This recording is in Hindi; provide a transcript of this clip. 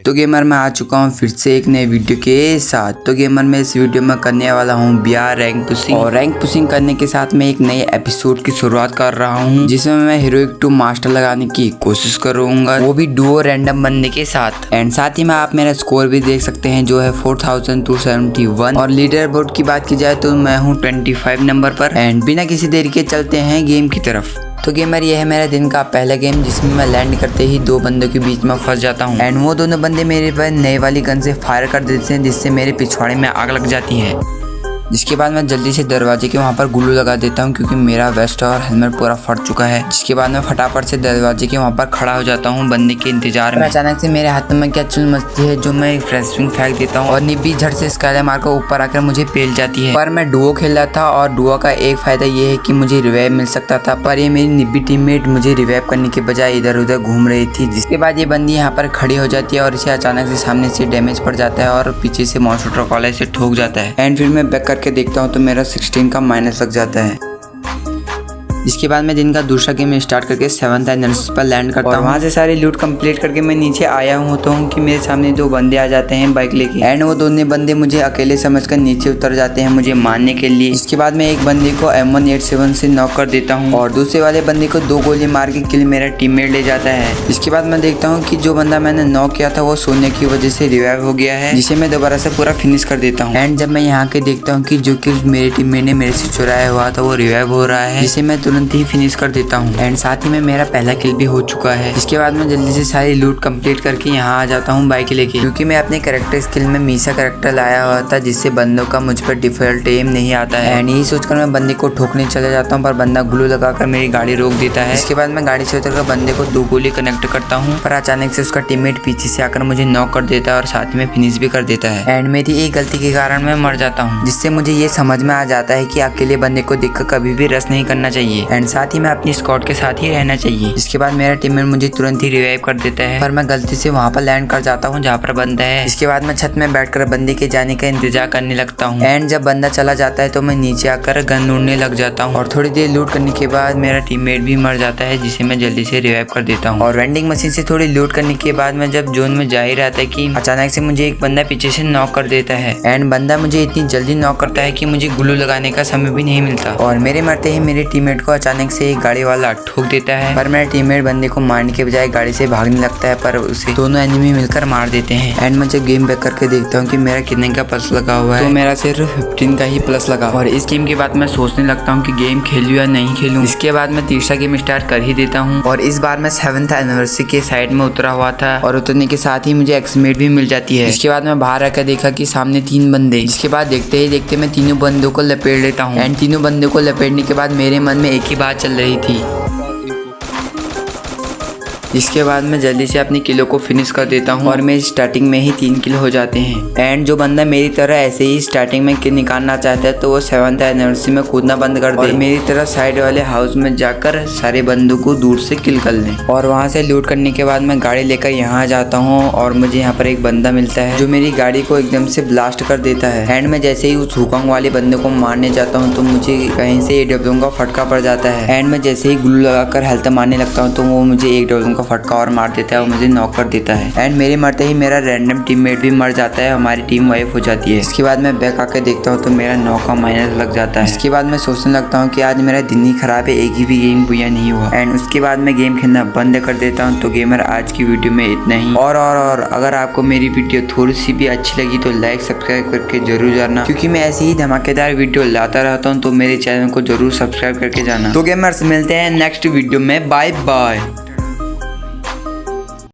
तो गेमर मैं आ चुका हूँ फिर से एक नए वीडियो के साथ। तो गेमर मैं इस वीडियो में करने वाला हूँ बिहार रैंक पुशिंग, और रैंक पुशिंग करने के साथ मैं एक नए एपिसोड की शुरुआत कर रहा हूँ जिसमें मैं हीरोइक 2 मास्टर लगाने की कोशिश करूंगा, वो भी डुओ रैंडम बनने के साथ। एंड साथ ही में आप मेरा स्कोर भी देख सकते हैं जो है 4271। और लीडर बोर्ड की बात की जाए तो मैं हूँ 25 नंबर पर। एंड बिना किसी देरी के चलते हैं गेम की तरफ। तो गेमर ये है मेरा दिन का पहला गेम जिसमें मैं लैंड करते ही 2 बंदों के बीच में फंस जाता हूँ। एंड वो दोनों बंदे मेरे पर नए वाली गन से फायर कर देते हैं जिससे मेरे पिछवाड़े में आग लग जाती है। जिसके बाद मैं जल्दी से दरवाजे के वहाँ पर ग्लू लगा देता हूँ क्योंकि मेरा वेस्ट और हेलमेट पूरा फट चुका है। जिसके बाद मैं फटाफट से दरवाजे के वहाँ पर खड़ा हो जाता हूँ बंदे के इंतजार में। अचानक से मेरे हाथ में क्या चुल मचती है जो मैं एक फ्रेश स्विंग फेंक देता हूँ और निब्बी झट से स्काई मार कर ऊपर आकर मुझे पेल जाती है। पर मैं डुओ खेल रहा था और डुओ का एक फायदा ये है कि मुझे रिवाइव मिल सकता था, पर ये मेरी निब्बी टीममेट मुझे रिवाइव करने के बजाय इधर उधर घूम रही थी। जिसके बाद ये बंदी यहाँ पर खड़ी हो जाती है और इसे अचानक से सामने से डैमेज पड़ जाता है और पीछे से मॉन्स्टर ट्रक वाला इसे ठोक जाता है। एंड फिर मैं बैक करके देखता हूँ तो मेरा 16 का माइनस लग जाता है। इसके बाद मैं दिन का दूसरा गेम स्टार्ट करके 7th एनर्जी पर लैंड करता हूँ। वहाँ से सारी लूट कंप्लीट करके मैं नीचे आया होता हूँ कि मेरे सामने 2 बंदे आ जाते हैं बाइक लेके। एंड वो दोनों बंदे मुझे अकेले समझकर नीचे उतर जाते हैं मुझे मारने के लिए। इसके बाद मैं एक बंदे को M187 से नॉक कर देता हूँ और दूसरे वाले बंदे को 2 गोली मार के किल मेरा टीममेट ले जाता है। इसके बाद मैं देखता हूँ कि जो बंदा मैंने नॉक किया था वो सोने की वजह से रिवाइव हो गया है, जिसे मैं दोबारा से पूरा फिनिश कर देता हूँ। एंड जब मैं यहाँ के देखता हूँ कि जो किल मेरे टीममेट ने मेरे से चुराया हुआ था वो रिवाइव हो रहा है, जिसे मैं तुरंत ही फिनिश कर देता हूँ। एंड साथ ही में मेरा पहला किल भी हो चुका है। इसके बाद मैं जल्दी से सारी लूट कंप्लीट करके यहाँ आ जाता हूँ बाइक लेके, क्योंकि मैं अपने कैरेक्टर स्किल में मीसा कैरेक्टर लाया हुआ था जिससे बंदों का मुझ पर डिफॉल्ट एम नहीं आता है। एंड यही सोचकर मैं बंदे को ठोकने चले जाता हूँ पर बंदा ग्लू लगाकर मेरी गाड़ी रोक देता है। इसके बाद मैं गाड़ी से उतरकर बंदे को 2 गोली कनेक्ट करता हूँ पर अचानक से उसका टीममेट पीछे से आकर मुझे नॉक कर देता है और साथ में फिनिश भी कर देता है। एंड मेरी एक गलती के कारण मैं मर जाता हूँ, जिससे मुझे ये समझ में आ जाता है कि अकेले बंदे को देखकर कभी भी रश नहीं करना चाहिए। एंड साथ ही मैं अपनी स्क्वाड के साथ ही रहना चाहिए। इसके बाद मेरा टीममेट मुझे तुरंत ही रिवाइव कर देता है पर मैं गलती से वहाँ पर लैंड कर जाता हूँ जहाँ पर बंदा है। इसके बाद मैं छत में बैठकर बंदे के जाने का इंतजार करने लगता हूँ। एंड जब बंदा चला जाता है तो मैं नीचे आकर गन ढूंढने लग जाता हूँ और थोड़ी देर लूट करने के बाद मेरा टीममेट भी मर जाता है जिसे मैं जल्दी से रिवाइव कर देता हूँ। और वेंडिंग मशीन से थोड़ी लूट करने के बाद मैं जब जोन में जा ही रहा था कि अचानक से मुझे एक बंदा पीछे से नॉक कर देता है। एंड बंदा मुझे इतनी जल्दी नॉक करता है कि मुझे ग्लू लगाने का समय भी नहीं मिलता और मेरे मरते ही मेरे टीममेट को अचानक से एक गाड़ी वाला ठोक देता है। पर मेरा टीममेट बंदे को मारने के बजाय गाड़ी से भागने लगता है पर उसे दोनों एनिमी मिलकर मार देते हैं। एंड मैं जब गेम बैक करके देखता हूँ कि मेरा कितने का प्लस लगा हुआ है तो मेरा सिर्फ 15 का ही प्लस लगा। और इस गेम के बाद मैं सोचने लगता हूँ कि गेम खेलूं या नहीं खेलूं। इसके बाद मैं तीसरा गेम स्टार्ट कर ही देता हूँ और इस बार मैं 7th एनिवर्सरी के साइड में उतरा हुआ था और उतरने के साथ ही मुझे एक्समेट भी मिल जाती है। इसके बाद मैं बाहर आकर देखा कि सामने 3 बंदे। इसके बाद देखते ही देखते मैं तीनों बंदों को लपेट लेता हूँ। एंड तीनों बंदों को लपेटने के बाद मेरे मन में एक ही बात चल रही थी। इसके बाद मैं जल्दी से अपनी किलो को फिनिश कर देता हूँ और मेरी स्टार्टिंग में ही 3 किल हो जाते हैं। एंड जो बंदा मेरी तरह ऐसे ही स्टार्टिंग में किल निकालना चाहता है तो वो 7th एनिवर्सरी में कूदना बंद कर दे और मेरी तरह साइड वाले हाउस में जाकर सारे बंदों को दूर से किल कर लें। और वहाँ से लूट करने के बाद मैं गाड़ी लेकर यहाँ आ जाता हूँ और मुझे यहाँ पर एक बंदा मिलता है जो मेरी गाड़ी को एकदम से ब्लास्ट कर देता है। एंड मैं जैसे ही उस हुकांग वाले बंदे को मारने जाता हूँ तो मुझे कहीं से AW का फटका पड़ जाता है। एंड मैं जैसे ही ग्लू लगाकर हेल्थ मारने लगता हूँ तो वो मुझे AW का फटका और मार देता है और मुझे नॉक कर देता है। एंड मेरे मरते ही मेरा रैंडम टीममेट भी मर जाता है, हमारी टीम वाइफ हो जाती है। इसके बाद मैं बैक आके देखता हूँ तो मेरा 9 का माइनस लग जाता है। इसके बाद मैं सोचने लगता हूँ कि आज मेरा दिन ही खराब है, एक ही भी गेम बुया नहीं हुआ। एंड उसके बाद मैं गेम खेलना बंद कर देता हूँ। तो गेमर आज की वीडियो में इतना ही। और अगर आपको मेरी वीडियो थोड़ी सी भी अच्छी लगी तो लाइक सब्सक्राइब करके जरूर जाना, क्योंकि मैं ऐसी ही धमाकेदार वीडियो लाता रहता हूँ। तो मेरे चैनल को जरूर सब्सक्राइब करके जाना। तो गेमर्स मिलते हैं नेक्स्ट वीडियो में, बाय बाय।